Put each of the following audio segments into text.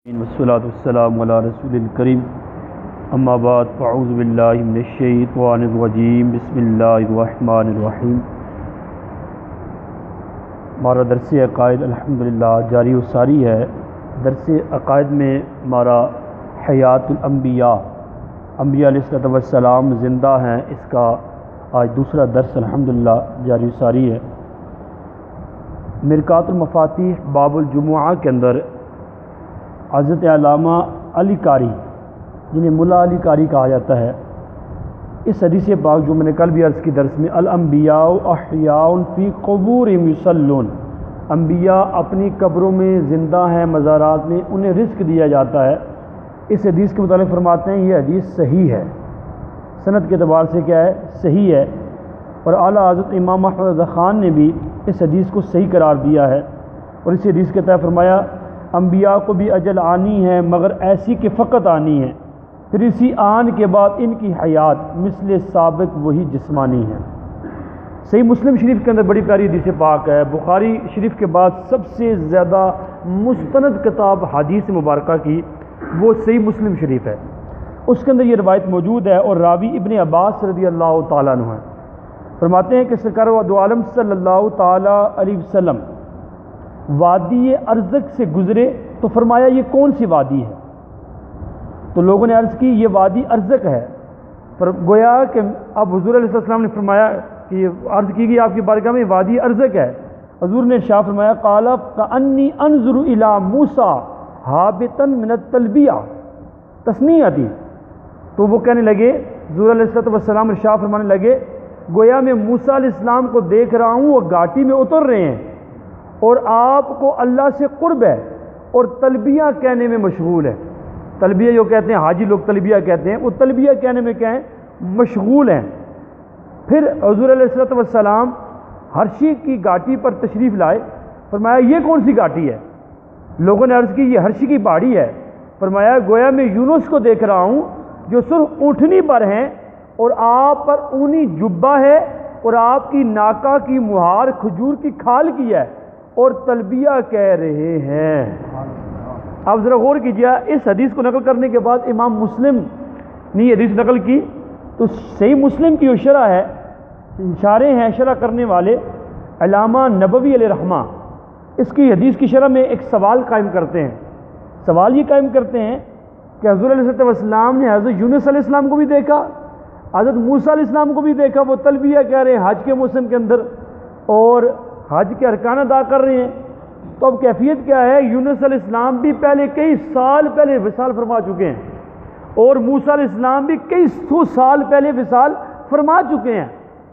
والصلاة والسلام علی رسول الکریم اما بعد فاعوذ باللہ من الشیطان الرجیم بسم اللہ الرحمن الرحیم۔ ہمارا درس عقائد الحمدللہ جاری و ساری ہے۔ درس عقائد میں ہمارا حیات الانبیاء، انبیاء علیہ السلام زندہ ہیں، اس کا آج دوسرا درس الحمدللہ جاری و ساری ہے۔ مرکات المفاتیح باب الجمعہ کے اندر حضرت علامہ علی قاری، جنہیں ملا علی قاری کہا جاتا ہے، اس حدیث پاک جو میں نے کل بھی عرض کی درس میں، الانبیاء احیاء فی قبورہم یصلون، انبیاء اپنی قبروں میں زندہ ہیں، مزارات میں انہیں رزق دیا جاتا ہے، اس حدیث کے متعلق فرماتے ہیں یہ حدیث صحیح ہے، سند کے اعتبار سے کیا ہے؟ صحیح ہے، اور اعلیٰ حضرت امام احمد رضا خان نے بھی اس حدیث کو صحیح قرار دیا ہے، اور اس حدیث کے تحت فرمایا انبیاء کو بھی اجل آنی ہے، مگر ایسی کہ فقط آنی ہے، پھر اسی آن کے بعد ان کی حیات مثل سابق وہی جسمانی ہے۔ صحیح مسلم شریف کے اندر بڑی پیاری حدیث پاک ہے، بخاری شریف کے بعد سب سے زیادہ مستند کتاب حدیث مبارکہ کی وہ صحیح مسلم شریف ہے، اس کے اندر یہ روایت موجود ہے، اور راوی ابن عباس رضی اللہ تعالیٰ عنہ ہے۔ فرماتے ہیں کہ سرکار دو عالم صلی اللہ تعالیٰ علیہ وسلم وادی ارزق سے گزرے تو فرمایا یہ کون سی وادی ہے؟ تو لوگوں نے عرض کی یہ وادی ارزق ہے، پر گویا کہ اب حضور علیہ السلام نے فرمایا کہ یہ عرض کی گئی آپ کی بارگاہ میں وادی ارزق ہے، حضور نے ارشاد فرمایا قال کأنی انظر الی موسیٰ ہابطا من التلبیہ تثنیتی، تو وہ کہنے لگے، حضور علیہ السلام ارشاد فرمانے لگے گویا میں موسیٰ علیہ السلام کو دیکھ رہا ہوں، وہ گھاٹی میں اتر رہے ہیں اور آپ کو اللہ سے قرب ہے اور تلبیہ کہنے میں مشغول ہے۔ تلبیہ جو کہتے ہیں حاجی لوگ تلبیہ کہتے ہیں، وہ تلبیہ کہنے میں کیا ہے؟ مشغول ہیں۔ پھر حضور علیہ السلام ہرشی کی گھاٹی پر تشریف لائے، فرمایا یہ کون سی گھاٹی ہے؟ لوگوں نے عرض کی یہ ہرشی کی پہاڑی ہے، فرمایا گویا میں یونس کو دیکھ رہا ہوں جو سرخ اونٹنی پر ہیں اور آپ پر اونی جبہ ہے اور آپ کی ناکا کی مہار کھجور کی کھال کی ہے اور تلبیہ کہہ رہے ہیں۔ آپ ذرا غور کیجیے، اس حدیث کو نقل کرنے کے بعد امام مسلم نے یہ حدیث نقل کی، تو صحیح مسلم کی جو شرح ہے، اشارے ہیں شرح کرنے والے علامہ نبوی علیہ رحمہ، اس کی حدیث کی شرح میں ایک سوال قائم کرتے ہیں۔ سوال یہ قائم کرتے ہیں کہ حضور علیہ السلام نے حضرت یونس علیہ السلام کو بھی دیکھا، حضرت موسیٰ علیہ السلام کو بھی دیکھا، وہ تلبیہ کہہ رہے ہیں حج کے موسم کے اندر اور حج کے ارکان ادا کر رہے ہیں، تو اب کیفیت کیا ہے؟ یونس علیہ السلام بھی پہلے کئی سال پہلے وصال فرما چکے ہیں اور موسیٰ علیہ السلام بھی کئی سو سال پہلے وصال فرما چکے ہیں،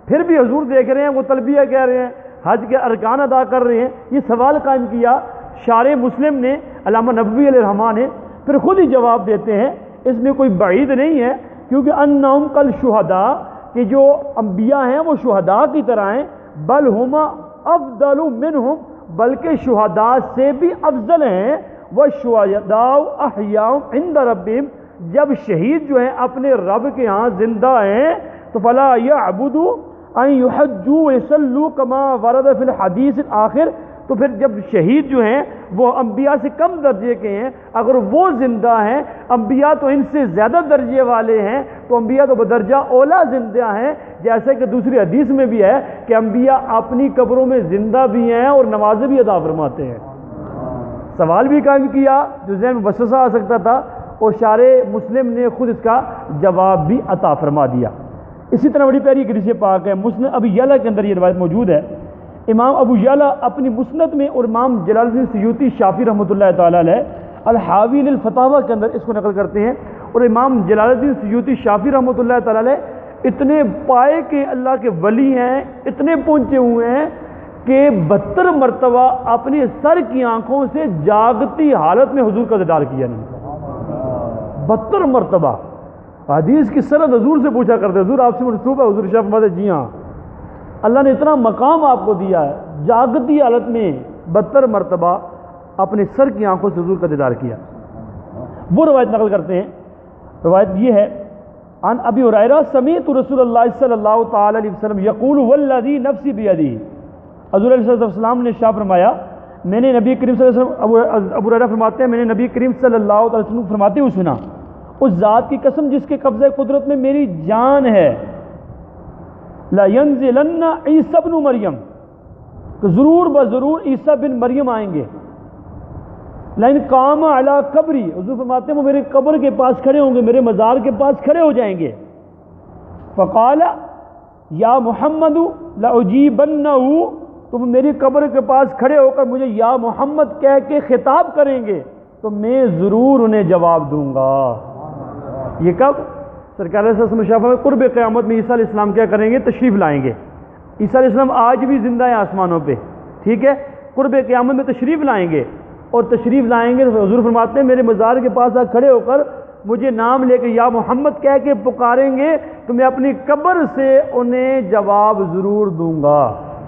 پھر بھی حضور دیکھ رہے ہیں، وہ تلبیہ کہہ رہے ہیں، حج کے ارکان ادا کر رہے ہیں۔ یہ سوال قائم کیا شارح مسلم نے، علامہ نبوی علیہ الرحمٰ نے، پھر خود ہی جواب دیتے ہیں اس میں کوئی بعید نہیں ہے، کیونکہ انہم کل شہداء، کہ جو انبیاء ہیں وہ شہداء کی طرح ہیں، بل ہما افضل منہم، بلکہ شہداء سے بھی افضل ہیں، والشہداء احیاء عند ربہم، جب شہید جو ہیں اپنے رب کے ہاں زندہ ہیں، تو فلا یعبدوا ان یحجوا ویصلوا کما ورد فی الحدیث الآخر، تو پھر جب شہید جو ہیں وہ انبیاء سے کم درجے کے ہیں، اگر وہ زندہ ہیں، انبیاء تو ان سے زیادہ درجے والے ہیں، تو انبیاء تو بدرجہ اولا زندہ ہیں، جیسے کہ دوسری حدیث میں بھی ہے کہ انبیاء اپنی قبروں میں زندہ بھی ہیں اور نمازیں بھی ادا فرماتے ہیں۔ سوال بھی قائم کیا جو ذہن میں وسوسہ آ سکتا تھا، اور شارح مسلم نے خود اس کا جواب بھی عطا فرما دیا۔ اسی طرح بڑی پیاری حدیث پاک ہے، مسند ابی یعلا کے اندر یہ روایت موجود ہے، امام ابو یعلا اپنی مسند میں اور امام جلال الدین سیوطی شافعی رحمۃ اللہ تعالیٰ علیہ الحاوی للفتاوی کے اندر اس کو نقل کرتے ہیں، اور امام جلال الدین سیوطی شافعی رحمۃ اللہ تعالیٰ علیہ اتنے پائے کے اللہ کے ولی ہیں، اتنے پہنچے ہوئے ہیں کہ 72 مرتبہ اپنے سر کی آنکھوں سے جاگتی حالت میں حضور کا دیدار کیا نہیں، 72 مرتبہ۔ حدیث کی سند حضور سے پوچھا کرتے، حضور آپ سے منسوب ہے؟ حضور شاہ فرماتے جی ہاں، اللہ نے اتنا مقام آپ کو دیا ہے، جاگتی حالت میں 72 مرتبہ اپنے سر کی آنکھوں سے حضور کا دیدار کیا۔ وہ روایت نقل کرتے ہیں، روایت یہ ہے، عن ابی ہریرہ سمعت رسول اللہ صلی اللہ تعالی علیہ وسلم یقول والذی نفسی بیدہ، حضور علیہ السلام نے ارشاد فرمایا میں نے نبی کریم صلی اللہ علیہ وسلم، ابو ہریرہ فرماتے ہیں میں نے نبی کریم صلی اللہ علیہ وسلم فرماتے ہوئے سنا، اس ذات کی قسم جس کے قبضہ قدرت میں میری جان ہے، لا ينزلن عیسی ابن مریم، کہ ضرور بضرور عیسیٰ بن مریم آئیں گے، لئن قام علی قبری، حضور فرماتے ہیں وہ میرے قبر کے پاس کھڑے ہوں گے، میرے مزار کے پاس کھڑے ہو جائیں گے، فقال یا محمد لاجیبنہ، تو وہ میری قبر کے پاس کھڑے ہو کر مجھے یا محمد کہہ کے خطاب کریں گے تو میں ضرور انہیں جواب دوں گا۔ یہ کب؟ سرکار صلی اللہ علیہ وسلم میں قرب قیامت میں عیسیٰ علیہ السلام کیا کریں گے؟ تشریف لائیں گے۔ عیسیٰ علیہ السلام آج بھی زندہ ہیں آسمانوں پہ، ٹھیک ہے، قرب قیامت میں تشریف لائیں گے، اور تشریف لائیں گے تو حضور فرماتے ہیں میرے مزار کے پاس آ کھڑے ہو کر مجھے نام لے کے یا محمد کہہ کے پکاریں گے تو میں اپنی قبر سے انہیں جواب ضرور دوں گا۔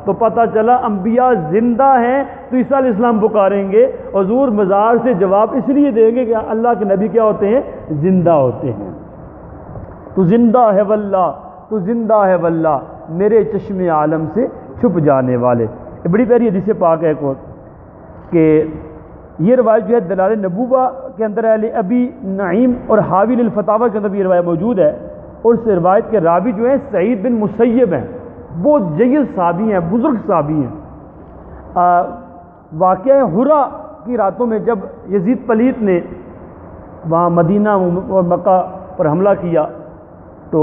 تو پتہ چلا انبیاء زندہ ہیں تو عیسیٰ علیہ السلام پکاریں گے، حضور مزار سے جواب اس لیے دیں گے کہ اللہ کے نبی کیا ہوتے ہیں؟ زندہ ہوتے ہیں۔ تو زندہ ہے واللہ، تو زندہ ہے واللہ، میرے چشم عالم سے چھپ جانے والے۔ یہ بڑی پیاری حدیث پاک ہے ایک اور، کہ یہ روایت جو ہے دلال نبوہ کے اندر ہے، ابی نعیم اور حاوی الفتاوی کے اندر بھی یہ روایت موجود ہے، اور اس روایت کے راوی جو ہیں سعید بن مسیب ہیں، بہت جلیل صحابی ہیں، بزرگ صحابی ہیں۔ واقعہ ہرا کی راتوں میں جب یزید پلیت نے وہاں مدینہ اور مکہ پر حملہ کیا تو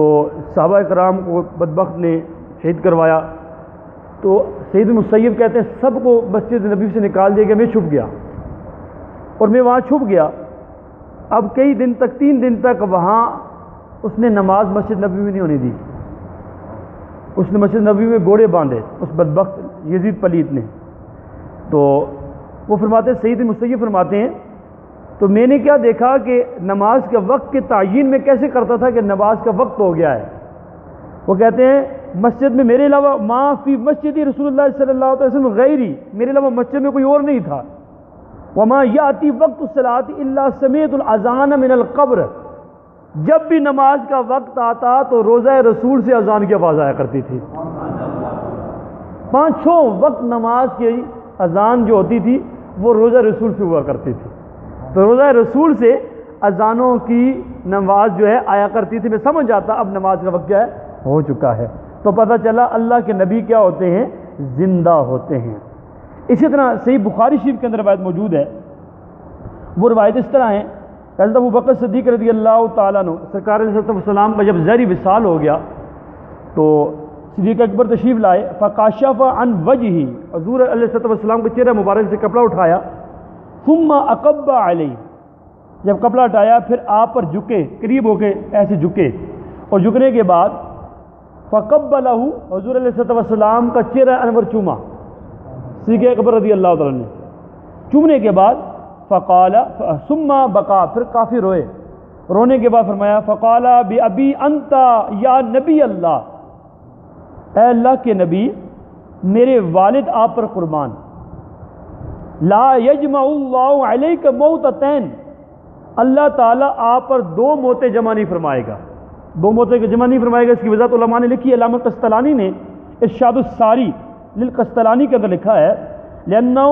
صحابہ کرام کو بدبخت نے شہید کروایا، تو سعید بن مسیب کہتے ہیں سب کو مسجد نبی سے نکال دیا گیا، میں چھپ گیا، اور میں وہاں چھپ گیا۔ اب کئی دن تک، 3 دن تک وہاں اس نے نماز مسجد نبی میں نہیں ہونے دی، اس نے مسجد نبی میں گھوڑے باندھے اس بدبخت یزید پلیت نے۔ تو وہ فرماتے ہیں، سعید مسیب فرماتے ہیں تو میں نے کیا دیکھا کہ نماز کے وقت کے تعیین میں کیسے کرتا تھا کہ نماز کا وقت ہو گیا ہے۔ وہ کہتے ہیں مسجد میں میرے علاوہ ما فی مسجد رسول اللہ صلی اللہ علیہ وسلم غیری، میرے علاوہ مسجد میں کوئی اور نہیں تھا۔ وما یاتی وقت الصلاۃ الا سمعت الاذان من القبر، جب بھی نماز کا وقت آتا تو روضہ رسول سے اذان کی آواز آیا کرتی تھی۔ 5 وقت نماز کی اذان جو ہوتی تھی وہ روضہ رسول سے ہوا کرتی تھی، تو روضہ رسول سے اذانوں کی نماز جو ہے آیا کرتی تھی۔ میں سمجھ جاتا اب نماز کا وقت کیا ہے؟ ہو چکا ہے۔ تو پتہ چلا اللہ کے نبی کیا ہوتے ہیں؟ زندہ ہوتے ہیں۔ اسی طرح صحیح بخاری شریف کے اندر روایت موجود ہے، وہ روایت اس طرح ہیں، حضرت ابو بکر صدیق رضی اللہ تعالیٰ عنہ، سرکار علیہ السلام کا جب ظہری وصال ہو گیا تو صدیق اکبر تشریف لائے، فکاشف عن وجہہ، حضور علیہ السلام کے چہرہ مبارک سے کپڑا اٹھایا، ثم اقب علیہ، جب کپڑا ہٹایا پھر آپ پر جھکے، قریب ہو کے ایسے جھکے، اور جھکنے کے بعد فقبلہ، حضور علیہ السلام کا چہرہ انور چوما صدیق اکبر رضی اللہ تعالیٰ نے، چومنے کے بعد فقال ثم بقا، پھر کافی روئے، رونے کے بعد فرمایا فقال بأبی انت یا نبی اللہ، اے اللہ کے نبی میرے والد آپ پر قربان، لا یجمع اللہ علیک موتتین، اللہ تعالیٰ آپ پر 2 موتیں جمع نہیں فرمائے گا، 2 موتیں جمع نہیں فرمائے گا۔ اس کی وضاحت علماء نے لکھی ہے، علامہ قسطلانی نے ارشاد الساری للقسطلانی کے اندر لکھا ہے، لأنہ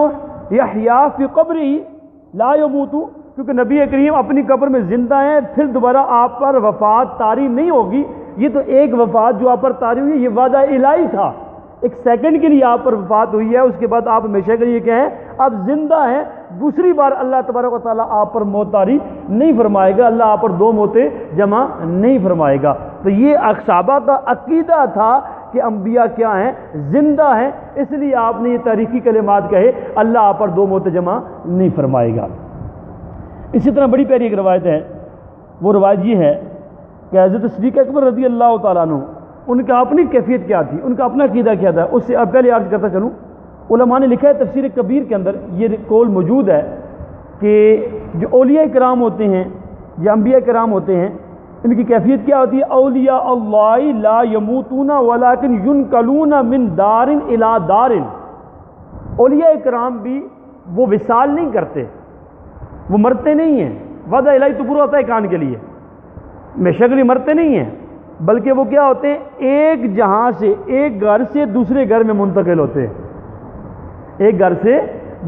یحییٰ فی قبرہ لا یموت، کیونکہ نبی کریم اپنی قبر میں زندہ ہیں، پھر دوبارہ آپ پر وفات طاری نہیں ہوگی۔ یہ تو ایک وفات جو آپ پر طاری ہوئی، یہ وعدہ الہی تھا، 1 سیکنڈ کے لیے آپ پر وفات ہوئی ہے، اس کے بعد آپ ہمیشہ کے لیے کیا ہے؟ آپ زندہ ہیں۔ دوسری بار اللہ تبارک و تعالیٰ آپ پر موت طاری نہیں فرمائے گا، اللہ آپ پر 2 موتیں جمع نہیں فرمائے گا۔ تو یہ صحابہ کا عقیدہ تھا کہ انبیاء کیا ہیں؟ زندہ ہیں، اس لیے آپ نے یہ تاریخی کلمات کہے، اللہ آپ پر 2 موتیں جمع نہیں فرمائے گا۔ اسی طرح بڑی پیاری ایک روایت ہے، وہ روایت یہ ہے کہ حضرت صدیق اکبر رضی اللہ تعالیٰ عنہ، ان کا اپنی کیفیت کیا تھی، ان کا اپنا عقیدہ کیا تھا، اس سے اب پہلے عرض کرتا چلوں۔ علماء نے لکھا ہے تفسیر کبیر کے اندر یہ قول موجود ہے کہ جو اولیاء کرام ہوتے ہیں یا انبیاء کرام ہوتے ہیں، ان کی کیفیت کیا ہوتی ہے؟ اولیاء اللہ لا یموتون ولکن ینقلون من دار الی دار، اولیاء کرام بھی وہ وصال نہیں کرتے، وہ مرتے نہیں ہیں، وعدہ الہی تو پورا ہوتا ہے کان کے لیے، ہمیشہ کے لیے مرتے نہیں ہیں، بلکہ وہ کیا ہوتے ہیں؟ ایک جہاں سے، ایک گھر سے دوسرے گھر میں منتقل ہوتے ہیں، ایک گھر سے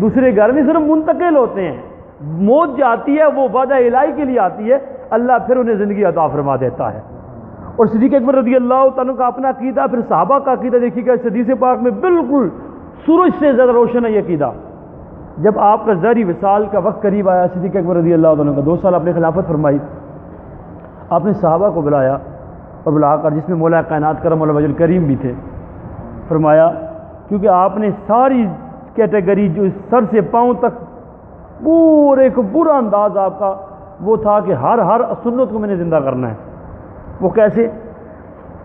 دوسرے گھر میں صرف منتقل ہوتے ہیں. موت جاتی ہے وہ وعدہ الہی کے لیے آتی ہے, اللہ پھر انہیں زندگی عطا فرما دیتا ہے. اور صدیق اکبر رضی اللہ تعالیٰ کا اپنا عقیدہ, پھر صحابہ کا عقیدہ دیکھیے گا اس حدیث پاک میں بالکل سورج سے زیادہ روشن ہے یہ عقیدہ. جب آپ کا ظہری وصال کا وقت قریب آیا, صدیق اکبر رضی اللہ تعالیٰ کا 2 سال آپ نے خلافت فرمائی, آپ نے صحابہ کو بلایا اور بلا کر, جس میں مولا کائنات کرم اللہ وجہ کریم بھی تھے, فرمایا کیونکہ آپ نے ساری کیٹیگری جو سر سے پاؤں تک پورے ایک پورا انداز آپ کا وہ تھا کہ ہر سنت کو میں نے زندہ کرنا ہے. وہ کیسے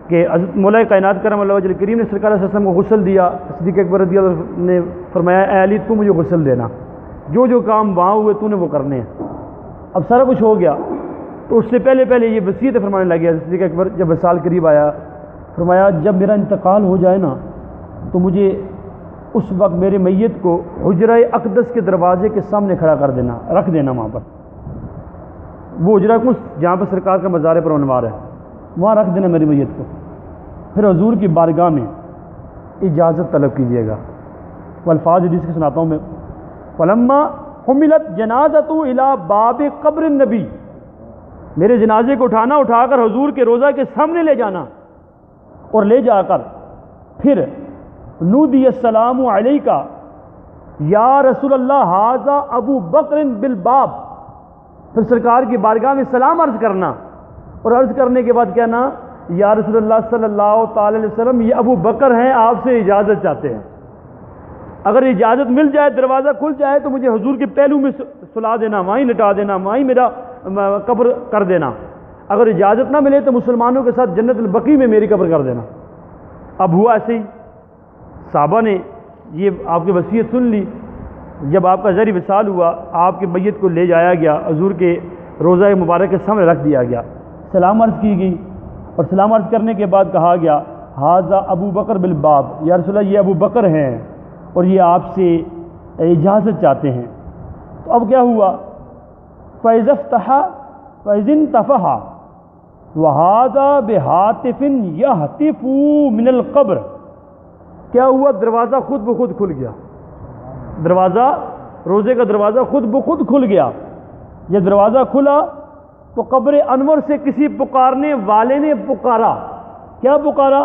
کہ حضرت مولا کائنات کرم اللہ وجہ کریم نے سرکار صلی اللہ علیہ وسلم کو غسل دیا. صدیق اکبر رضی اللہ عنہ نے فرمایا اے علی تو مجھے غسل دینا, جو کام وہاں ہوئے تو نے وہ کرنے ہیں. اب سارا کچھ ہو گیا تو اس سے پہلے یہ وصیت فرمانے لگے. صدیق اکبر جب وصال قریب آیا فرمایا جب میرا انتقال ہو جائے نا تو مجھے اس وقت میرے میت کو حجرہ اقدس کے دروازے کے سامنے کھڑا کر دینا, رکھ دینا وہاں پر. وہ حجرہ کو جہاں پر سرکار کا مزار پر عنوار ہے وہاں رکھ دینا میری میت کو. پھر حضور کی بارگاہ میں اجازت طلب کیجیے گا. وہ الفاظ حدیث کے سناتا ہوں میں. فلما حملت جنازۃ الی باب قبر النبی, میرے جنازے کو اٹھا کر حضور کے روضہ کے سامنے لے جانا اور لے جا کر پھر نودی السلام علیکہ یا رسول اللہ ھذا ابو بکر بالباب, پھر سرکار کی بارگاہ میں سلام عرض کرنا اور عرض کرنے کے بعد کہنا یا رسول اللہ صلی اللہ تعالی علیہ وسلم یہ ابو بکر ہیں, آپ سے اجازت چاہتے ہیں. اگر اجازت مل جائے, دروازہ کھل جائے تو مجھے حضور کے پہلو میں سلا دینا, وہیں لٹا دینا, وہیں میرا قبر کر دینا. اگر اجازت نہ ملے تو مسلمانوں کے ساتھ جنت البقیع میں میری قبر کر دینا. اب ہوا ایسے ہی, صحابہ نے یہ آپ کی وصیت سن لی. جب آپ کا ظہری وصال ہوا آپ کے میت کو لے جایا گیا, حضور کے روضہ مبارک کے سامنے رکھ دیا گیا, سلام عرض کی گئی اور سلام عرض کرنے کے بعد کہا گیا ھذا ابو بکر بالباب, یا رسول اللہ یہ ابو بکر ہیں اور یہ آپ سے اجازت چاہتے ہیں. تو اب کیا ہوا, فَإِذَا افْتَحَ فَإِذَا انْتَفَحَ وَهَذَا بِهَاتِفٍ يَهْتِفُ مِنَ الْقَبْرِ, کیا ہوا دروازہ خود بخود کھل گیا. دروازہ روزے کا دروازہ خود بخود کھل گیا. جب دروازہ کھلا تو قبر انور سے کسی پکارنے والے نے پکارا. کیا پکارا؟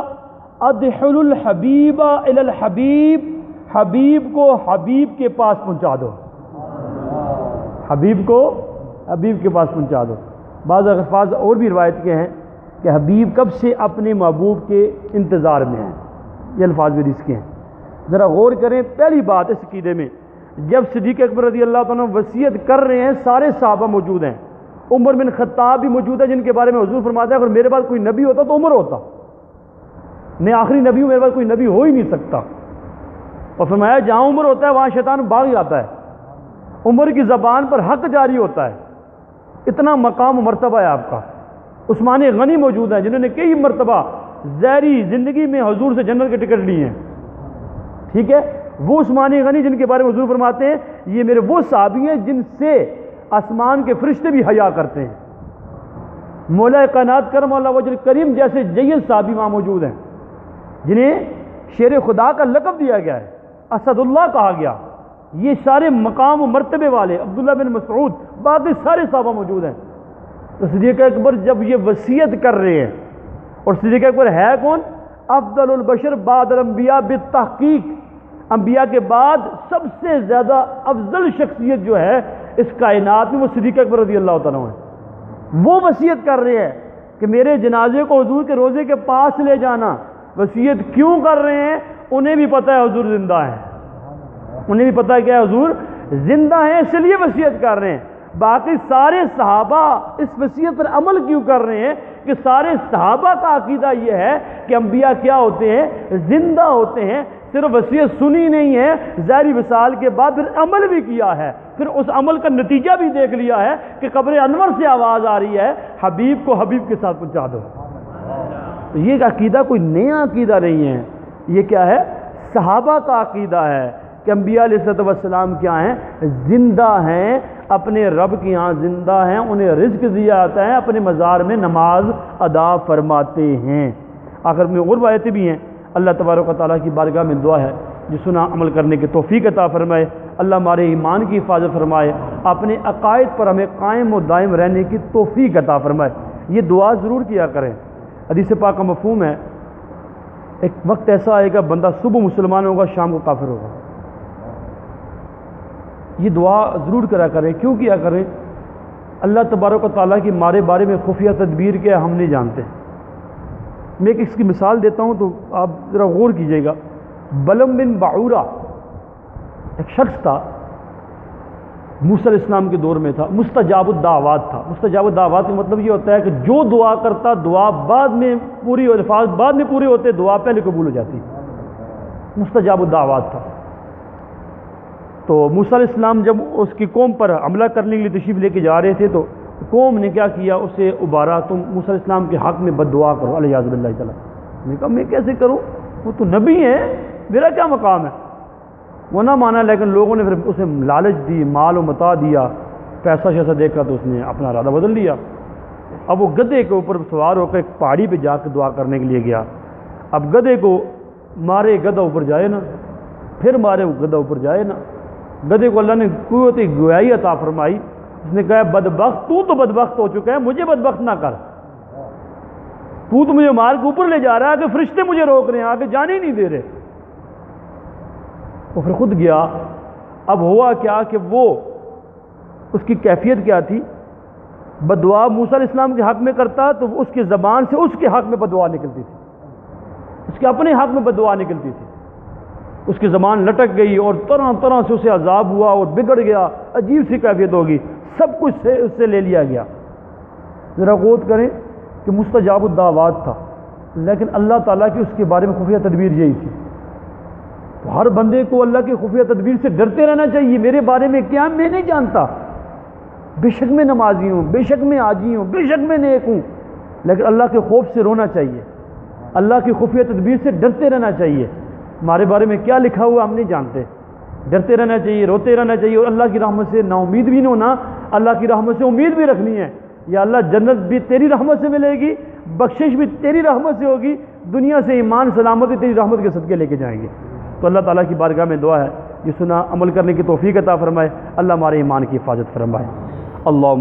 ادخلوا الحبیب الی الحبیب, حبیب کو حبیب کے پاس پہنچا دو, حبیب کو حبیب کے پاس پہنچا دو. بعض الفاظ اور بھی روایت کے ہیں کہ حبیب کب سے اپنے محبوب کے انتظار میں ہیں, یہ الفاظ بھی اس کے ہیں. ذرا غور کریں. پہلی بات اس عقیدے میں جب صدیق اکبر رضی اللہ تعالیٰ وصیت کر رہے ہیں سارے صحابہ موجود ہیں, عمر بن خطاب بھی موجود ہے جن کے بارے میں حضور فرماتا ہے اگر میرے پاس کوئی نبی ہوتا تو عمر ہوتا, میں آخری نبی ہوں, میرے پاس کوئی نبی ہو ہی نہیں سکتا. اور فرمایا جہاں عمر ہوتا ہے وہاں شیطان بھاگ جاتا ہے, عمر کی زبان پر حق جاری ہوتا ہے. اتنا مقام و مرتبہ ہے آپ کا. عثمان غنی موجود ہیں جنہوں نے کئی مرتبہ ظاہری زندگی میں حضور سے جنت کے ٹکٹ لیے ہیں. ٹھیک ہے, وہ عثمان غنی جن کے بارے میں حضور فرماتے ہیں یہ میرے وہ صحابی ہیں جن سے آسمان کے فرشتے بھی حیا کرتے ہیں. مولا کائنات کرم اللہ وجہ کریم جیسے جید صحابی وہاں موجود ہیں جنہیں شیر خدا کا لقب دیا گیا ہے, اسد اللہ کہا گیا. یہ سارے مقام و مرتبے والے عبداللہ بن مسعود باقی سارے صحابہ موجود ہیں. تو صدیق اکبر جب یہ وصیت کر رہے ہیں, اور صدیق اکبر ہے کون؟ افضل البشر بعد الانبیاء بالتحقیق, انبیاء کے بعد سب سے زیادہ افضل شخصیت جو ہے اس کائنات میں وہ صدیق اکبر رضی اللہ تعالیٰ ہے. وہ وصیت کر رہے ہیں کہ میرے جنازے کو حضور کے روضے کے پاس لے جانا. وصیت کیوں کر رہے ہیں؟ انہیں بھی پتہ ہے حضور زندہ ہے, انہیں بھی پتہ ہے کہ حضور زندہ ہیں اس لیے وصیت کر رہے ہیں. باقی سارے صحابہ اس وصیت پر عمل کیوں کر رہے ہیں کہ سارے صحابہ کا عقیدہ یہ ہے کہ انبیاء کیا ہوتے ہیں؟ زندہ ہوتے ہیں. صرف وصیت سنی نہیں ہے, ظاہری وصال کے بعد پھر عمل بھی کیا ہے, پھر اس عمل کا نتیجہ بھی دیکھ لیا ہے کہ قبر انور سے آواز آ رہی ہے حبیب کو حبیب کے ساتھ پہنچا دو. تو یہ عقیدہ کوئی نیا عقیدہ نہیں ہے, یہ کیا ہے؟ صحابہ کا عقیدہ ہے کہ انبیاء علیہ الصلوۃ والسلام کیا ہیں؟ زندہ ہیں, اپنے رب کے ہاں زندہ ہیں, انہیں رزق دیا جاتا ہے, اپنے مزار میں نماز ادا فرماتے ہیں. آخر میں اور روایتیں بھی ہیں. اللہ تبارک و تعالیٰ کی بارگاہ میں دعا ہے جو سنا عمل کرنے کی توفیق عطا فرمائے. اللہ ہمارے ایمان کی حفاظت فرمائے، اپنے عقائد پر ہمیں قائم و دائم رہنے کی توفیق عطا فرمائے۔ یہ دعا ضرور کیا کریں۔ حدیث پاک کا مفہوم ہے ایک وقت ایسا آئے گا بندہ صبح مسلمان ہوگا شام کو کافر ہوگا۔ یہ دعا ضرور کرا کریں۔ کیوں کیا کریں؟ اللہ تبارک و تعالیٰ کی ہمارے بارے میں خفیہ تدبیر کیا ہے ہم نہیں جانتے۔ میں اس کی مثال دیتا ہوں تو آپ ذرا غور کیجئے گا۔ بلم بن بعورہ ایک شخص تھا، موسیٰ علیہ السلام کے دور میں تھا، مستجاب الدعوات تھا۔ مستجاب الدعوات کا مطلب یہ ہوتا ہے کہ جو دعا کرتا دعا بعد میں پوری، الفاظ بعد میں پورے ہوتے، دعا پہلے قبول ہو جاتی۔ مستجاب الدعوات تھا۔ تو موسیٰ علیہ السلام جب اس کی قوم پر حملہ کرنے کے لیے تشریف لے کے جا رہے تھے تو قوم نے کیا کیا، اسے ابھارا، تم موسیٰ علیہ السلام کے حق میں بد دعا کرو، علیہ باللہ تعالیٰ۔ نے کہا میں کیسے کروں، وہ تو نبی ہے، میرا کیا مقام ہے؟ وہ نہ مانا، لیکن لوگوں نے پھر اسے لالچ دی، مال و متاع دیا، پیسہ شیسہ دیکھا تو اس نے اپنا ارادہ بدل لیا۔ اب وہ گدھے کے اوپر سوار ہو کر ایک پہاڑی پہ جا کے دعا کرنے کے لیے گیا۔ اب گدھے کو مارے گدھا اوپر جائے نا، پھر مارے وہ گدھا اوپر جائے نا۔ گدھے کو اللہ نے قوت گویائی عطا فرمائی، اس نے کہا بدبخت تو بدبخت ہو چکا ہے، مجھے بدبخت نہ کر، تو مجھے مار کے اوپر لے جا رہا ہے کہ فرشتے مجھے روک رہے ہیں، آگے جانے ہی نہیں دے رہے۔ وہ پھر خود گیا۔ اب ہوا کیا کہ وہ اس کی کیفیت کیا تھی، بددعا موسیٰ علیہ السلام کے حق میں کرتا تو اس کی زبان سے اس کے حق میں بددعا نکلتی تھی، اس کے اپنے حق میں بددعا نکلتی تھی۔ اس کی زبان لٹک گئی اور طرح طرح سے اسے عذاب ہوا اور بگڑ گیا، عجیب سی کیفیت ہوگی، سب کچھ سے اس سے لے لیا گیا۔ ذرا غور کریں کہ مستجاب الدعوات تھا، لیکن اللہ تعالیٰ کی اس کے بارے میں خفیہ تدبیر یہی تھی۔ تو ہر بندے کو اللہ کی خفیہ تدبیر سے ڈرتے رہنا چاہیے۔ میرے بارے میں کیا میں نہیں جانتا، بے شک میں نمازی ہوں، بے شک میں حاجی ہوں، بے شک میں نیک ہوں، لیکن اللہ کے خوف سے رونا چاہیے، اللہ کی خفیہ تدبیر سے ڈرتے رہنا چاہیے۔ ہمارے بارے میں کیا لکھا ہوا ہم نہیں جانتے، ڈرتے رہنا چاہیے، روتے رہنا چاہیے، اور اللہ کی رحمت سے نا امید بھی نہیں ہونا، اللہ کی رحمت سے امید بھی رکھنی ہے۔ یا اللہ جنت بھی تیری رحمت سے ملے گی، بخشش بھی تیری رحمت سے ہوگی، دنیا سے ایمان سلامتی تیری رحمت کے صدقے لے کے جائیں گے۔ تو اللہ تعالیٰ کی بارگاہ میں دعا ہے یہ سنا عمل کرنے کی توفیق عطا فرمائے، اللہ ہمارے ایمان کی حفاظت فرمائے۔ اللہم